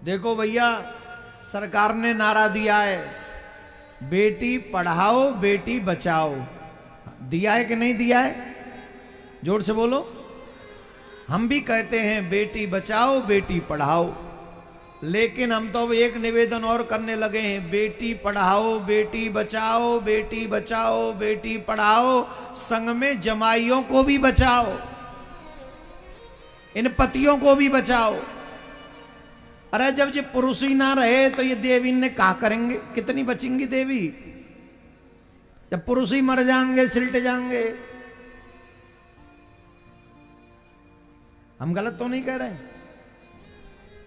देखो भैया, सरकार ने नारा दिया है, बेटी पढ़ाओ बेटी बचाओ। दिया है कि नहीं दिया है? जोर से बोलो। हम भी कहते हैं बेटी बचाओ बेटी पढ़ाओ, लेकिन हम तो अब एक निवेदन और करने लगे हैं, बेटी पढ़ाओ बेटी बचाओ, बेटी बचाओ बेटी पढ़ाओ, संग में जमाइयों को भी बचाओ, इन पतियों को भी बचाओ। अरे जब ये पुरुष ही ना रहे तो ये देवी ने क्या करेंगे? कितनी बचेंगी देवी? जब पुरुष ही मर जाएंगे, सिलट जाएंगे। हम गलत तो नहीं कह रहे?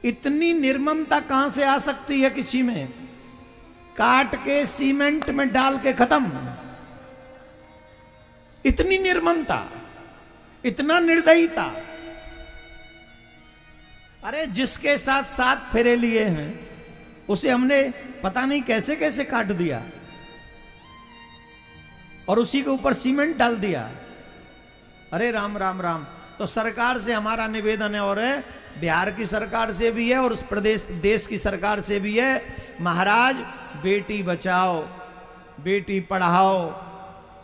इतनी निर्ममता कहां से आ सकती है किसी में? काट के सीमेंट में डाल के खत्म। इतनी निर्ममता, इतना निर्दयता। अरे जिसके साथ 7 फेरे लिए हैं उसे हमने पता नहीं कैसे कैसे काट दिया और उसी के ऊपर सीमेंट डाल दिया। अरे राम राम राम। तो सरकार से हमारा निवेदन है, और बिहार की सरकार से भी है और उस प्रदेश देश की सरकार से भी है, महाराज बेटी बचाओ बेटी पढ़ाओ,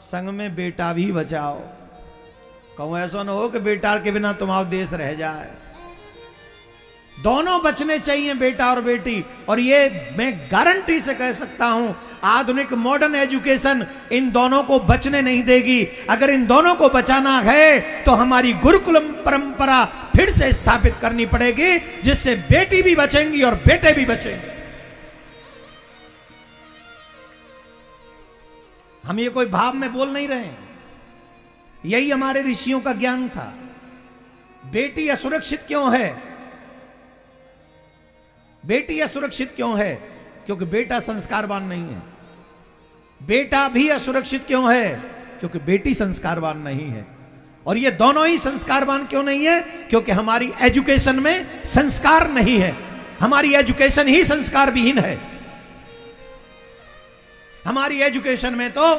संग में बेटा भी बचाओ। कहूं ऐसा ना हो कि बेटा के बिना तुम्हारा देश रह जाए। दोनों बचने चाहिए, बेटा और बेटी। और ये मैं गारंटी से कह सकता हूं, आधुनिक मॉडर्न एजुकेशन इन दोनों को बचने नहीं देगी। अगर इन दोनों को बचाना है तो हमारी गुरुकुलम परंपरा फिर से स्थापित करनी पड़ेगी, जिससे बेटी भी बचेंगी और बेटे भी बचेंगे। हम ये कोई भाव में बोल नहीं रहे हैं, यही हमारे ऋषियों का ज्ञान था। बेटी असुरक्षित क्यों है? बेटी असुरक्षित क्यों है? क्योंकि बेटा संस्कारवान नहीं है। बेटा भी असुरक्षित क्यों है? क्योंकि बेटी संस्कारवान नहीं है। और ये दोनों ही संस्कारवान क्यों नहीं है? क्योंकि हमारी एजुकेशन में संस्कार नहीं है। हमारी एजुकेशन ही संस्कार विहीन है। हमारी एजुकेशन में तो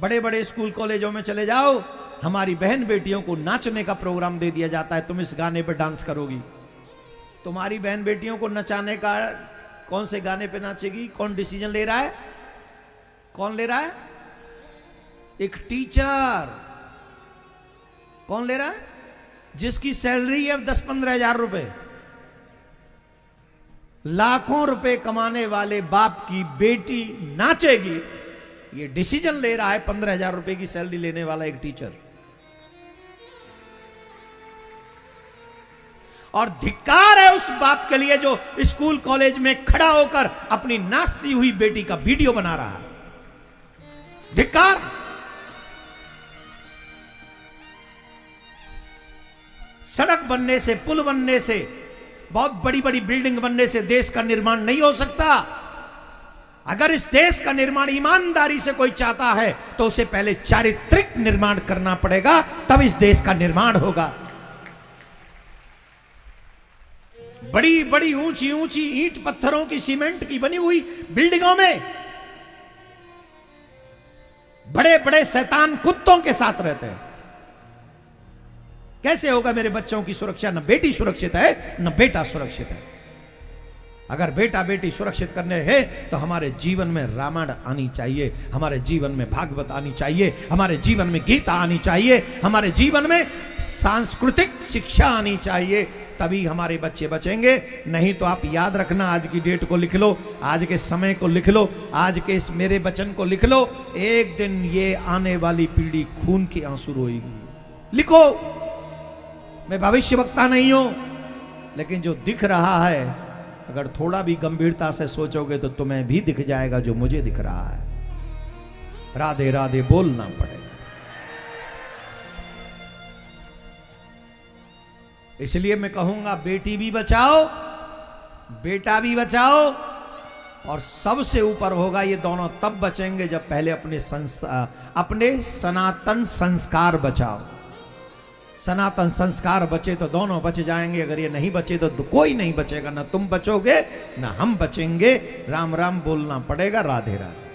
बड़े बड़े स्कूल कॉलेजों में चले जाओ, हमारी बहन बेटियों को नाचने का प्रोग्राम दे दिया जाता है, तुम इस गाने पर डांस करोगी। तुम्हारी बहन बेटियों को नचाने का, कौन से गाने पे नाचेगी? कौन डिसीजन ले रहा है? कौन ले रहा है? एक टीचर। कौन ले रहा है? जिसकी सैलरी है 10-15 हजार रुपए। लाखों रुपए कमाने वाले बाप की बेटी नाचेगी, ये डिसीजन ले रहा है 15 हजार रुपए की सैलरी लेने वाला एक टीचर। और धिक्कार है उस बाप के लिए जो स्कूल कॉलेज में खड़ा होकर अपनी नाचती हुई बेटी का वीडियो बना रहा है। धिक्कार। सड़क बनने से, पुल बनने से, बहुत बड़ी बड़ी बिल्डिंग बनने से देश का निर्माण नहीं हो सकता। अगर इस देश का निर्माण ईमानदारी से कोई चाहता है तो उसे पहले चारित्रिक निर्माण करना पड़ेगा, तब इस देश का निर्माण होगा। बड़ी बड़ी ऊंची ऊंची ईंट पत्थरों की, सीमेंट की बनी हुई बिल्डिंगों में बड़े बड़े शैतान कुत्तों के साथ रहते हैं। कैसे होगा मेरे बच्चों की सुरक्षा? न बेटी सुरक्षित है न बेटा सुरक्षित है। अगर बेटा बेटी सुरक्षित करने हैं तो हमारे जीवन में रामायण आनी चाहिए, हमारे जीवन में भागवत आनी चाहिए, हमारे जीवन में गीता आनी चाहिए, हमारे जीवन में सांस्कृतिक शिक्षा आनी चाहिए, तभी हमारे बच्चे बचेंगे। नहीं तो आप याद रखना, आज की डेट को लिख लो, आज के समय को लिख लो, आज के इस मेरे वचन को लिख लो, एक दिन ये आने वाली पीढ़ी खून के आंसू रोएगी। लिखो। मैं भविष्य वक्ता नहीं हूं, लेकिन जो दिख रहा है, अगर थोड़ा भी गंभीरता से सोचोगे तो तुम्हें भी दिख जाएगा जो मुझे दिख रहा है। राधे राधे बोलना पड़ेगा। इसलिए मैं कहूंगा, बेटी भी बचाओ बेटा भी बचाओ, और सबसे ऊपर होगा ये दोनों तब बचेंगे जब पहले अपने सनातन संस्कार बचाओ। सनातन संस्कार बचे तो दोनों बच जाएंगे, अगर ये नहीं बचे तो कोई नहीं बचेगा। ना तुम बचोगे ना हम बचेंगे। राम राम बोलना पड़ेगा। राधे राधे।